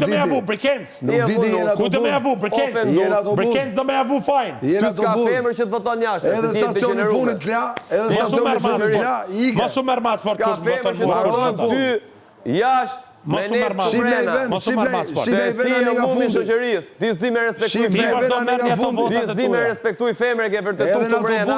do me javu, Brikens? Ku do me javu, Brikens? Brikens do me javu fajn. Ty s'ka femër që të voton jashtë. Edhe stacioni funit t'la, edhe stacioni funit t'la, ike. Mosu merë matë sport S'ka femër që të voton ty jashtë. Mosu merë matë sport. Se ti e mumi shoqërisë, ti s'di me respektuj femrat. Ti s'di me respektuj femre ke vërtetu të mrena.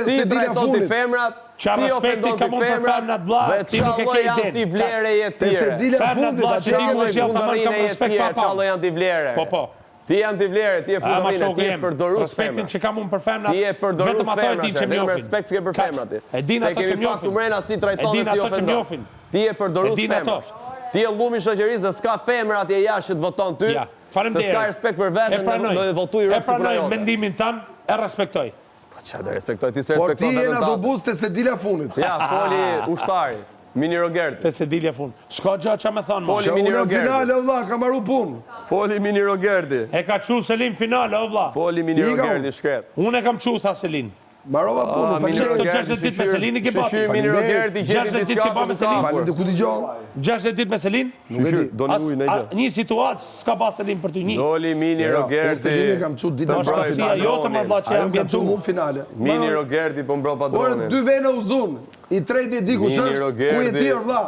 Si trajton ti femrat, qa respekti ka mund për femnat vla, ti nuk e ke i janë ti vlere e tjere. Femnat vla që ti nuk sjell ta marrë kam respekt pa pa. Qallo janë ti vlere. Po. Ti janë ti vlere, ti e fundamine, ti e përdorus femrat. Respektin që ka mund për femnat, ti e përdorus vetëm ato e din që femrat, mjofin. respekt s'ke për femrat ti. E din ato që mjofin. Se kemi pak të mrena si trajton dhe si ofendon. Ti e përdorus femrat. Ti e llumi shoqërisë dhe s'ka femër atje jashtë që të voton ty. Se s'ka respekt për veten dhe do të votuj rrugë. E pranoj mendimin tan, e respektoj. Po çfarë do respektoj ti se Por respekton ti vetëm je në autobus te Sedila funit. Ja, foli ushtari, Mini Rogerti. Te Sedila fun. S'ka gjë ç'a më thon më. Foli Mini Rogerti. Finale o vlla, ka marrë punë. Foli Mini Rogerti. E ka çu Selin finale o vlla. Foli Mini Rogerti shkret. Unë e kam çu tha Selin. Marova punë, Të 60 ditë me Selinin ke bërë. Mini Rogerti 60 ditë ke bërë me Selin. Falem të ku dëgjon. 60 ditë me Selin? Nuk e di. Doli ujë në gjë. Një situatë s'ka ba Selin për ty një. Doli Mini Rogerti. Selin kam çu ditë Është kasia jote më vlla që jam ambientu ambientu. finale. Mini Rogerti po mbro padronin. Dy vene uzun. I treti di kush është, ku e di vlla.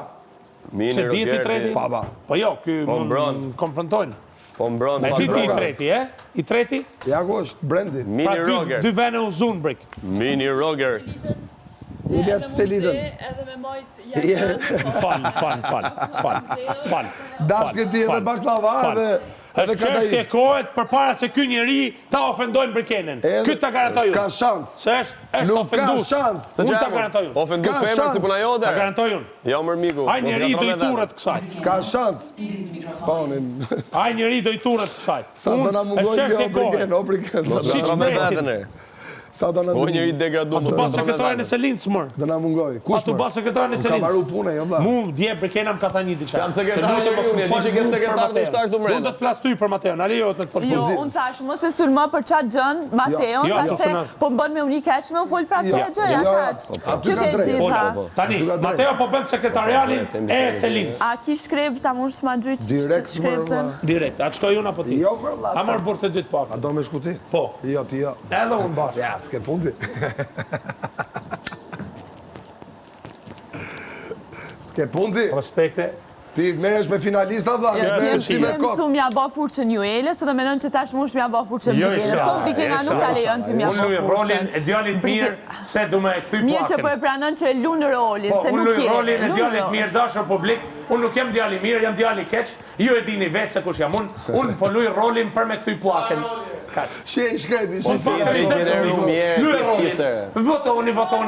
Mini Se dieti Rogerti. treti? Po jo, ky mund konfrontojnë. Po mbron Me ti padronin. i treti, I treti? Ja ku është Brendi. Mini Pra Rogerti. dy vene uzun brik. Mini Rogerti. Ilja Selidën. Edhe me majt Fal. Dash këti edhe baklava edhe Çështje kohet përpara se ky njeri ta ofendojnë Brikenin. Ky ta garantoj unë. S'ka shans. Se është Nuk ka ofendus. shans. Unë ta garantoj unë. Ofendu S'ka femër shans. si puna jote. Ta garantoj unë. Jo mër miku. Ai njeri do i turret kësaj. S'ka shans. Ponin. Ai njeri do i turret kësaj. Sa do na mungoj o Briken. Si që mesin. Sa do na O njëri degraduar. Tu bas sekretare në Selin smër. Do na mungoj. A tu bas sekretare në Ka Selin. marru punë jo vlla. Mu dje Brikena më ka thënë një diçka. Jam sekretar unë, e di që ke sekretar të ushtar këtu mrena. Do të flas ty për Mateon, ale jo të të flas. Jo, unë thash, mos e sulma për qatë gjën, Mateon, thash se po më bën me unë keq me u fol pra qatë gjë, ja kaq. Kjo ke gjitha. Tani, Mateo po bën sekretarialin e Selins. A ki shkrep, ta mund shma gjyq shkrepsen? Direkt, a të shkoj unë apo ti? Jo për vlla. A marr burë të dytë pak. A do me shku ti? Po. Jo, ti jo. Edhe unë bashkë. Ja, s'ke pun ti. S'ke pun ti. Respekte. Ti meresh me finalista dha. Ti e mësu mja ba furqën ju Eles, dhe menon që tash mush mja ba furqën Brikenes. Po Brikena nuk ka lejon ty mja ba Unë luj rolin furqën. e djalit mirë se du me kthy Mirë që po plakën. e pranon që e lunë rolin, se Unë nuk luj je. rolin e djalit mirë dashur publik. Unë nuk jam djali mirë, jam djali keq. Ju e dini vetë se kush jam unë. Unë po luj rolin për me kthy plakën. Shi e shkreti, Po shi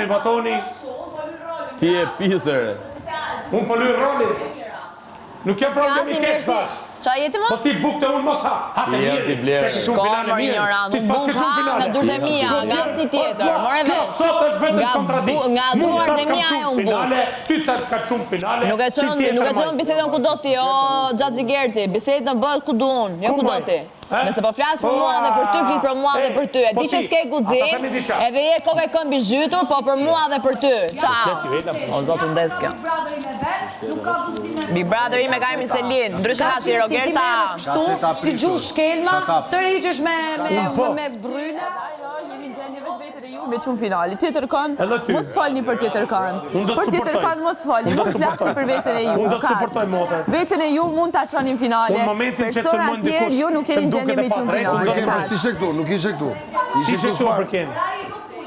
Votoni. Ti e pisër. Unë po luj rolin. Nuk kem problemi keq tash. Qa jeti më? Po ti bukte unë mos ha. Hate mirë. Se shumë finale Komër mirë. ignorant, Ti unë s'pas buk ke shumë ha finale. nga durët e mija, nga si tjetër, more Kjo vesh. sot është vetëm kontradikt. Nga duart e mija e unë buk. Ty të ka qumë finale. Nuk e qënë bisedën ku do ti, o Gjaxhi Gerti, bisedën bëhet ku du unë, jo ku do ti. Nëse po flasë për mua dhe për ty, flit për mua dhe për ty. E di që s'ke guxim, edhe je koka i këmbi zhytur, po për mua dhe për ty. Ciao. O zotë ndeske. Big Brother i me ka imi Selin, ndryshë nga ti Rogerta. Ti gjush shkelma, të rejqesh me bryna. Jeni në gjendje veç vetër e ju me qumë finali. Tjetër kanë, mos falni për tjetër kanë. Për tjetër kanë mos falni, mos flasni për vetën e ju. Unë do të suportoj motor. Vetën e ju mund ta çonin finale. Unë momentin që Persona sulmon tjerë dikush, ju nuk jeni në gjendje me qumë finale. Si ishe këtu, nuk ishe këtu. Si që këtu për kemi?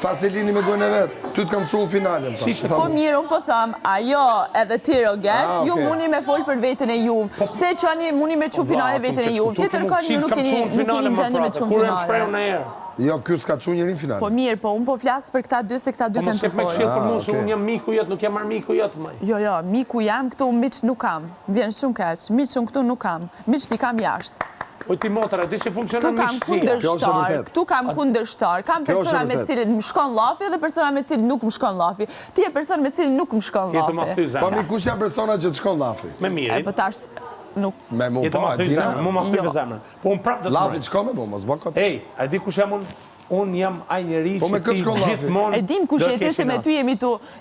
Ta Selini me gojnë e vetë. Ty t'kam shumë finale. Po mirë, unë po tham, ajo edhe ti Rogert, ju muni me fol për vetën e ju. Se qani muni me qumë finale vetën e ju. Tjetër kanë ju nuk jeni në gjendje me qumë Kur e më shpreju finale. në erë. Jo, kjo s'ka qunë njërin finale. Po mirë, po unë po flasë për këta dy se këta dy kanë të Me këshilë folë. për mu, se unë jam miku jetë, nuk jam marrë miku jetë, maj. Jo, miku jam këtu, miq nuk kam. Vjen shumë keq, miq unë këtu nuk kam. Miq ti kam jashtë. Po ti motra, di si Tu funksionon kam kundërshtar, këtu kam kundërshtar. Kam persona me cilin më shkon llafi dhe persona me cilin nuk më shkon llafi. Ti e person me cilin nuk më shkon Jetë ma llafi. thy Po zemra. mi kush janë persona që të shkon lafi? Me mirin. Po tash nuk Me mu Jetë ma pa, thy dina. zemra. Mu ma thy zemra. Po unë prapë do të Lafi mërë. të shkon me mu, mos bëkot. Ej, a di kush jam unë? Unë jam aj njeri Po me që këtë ti shkon llafi. gjithmonë e dim kush do je ti kesh se me finale. ty jemi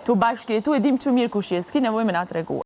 tu bashkëjetu, e dim që mirë kush je, s'ki nevojë me na tregu.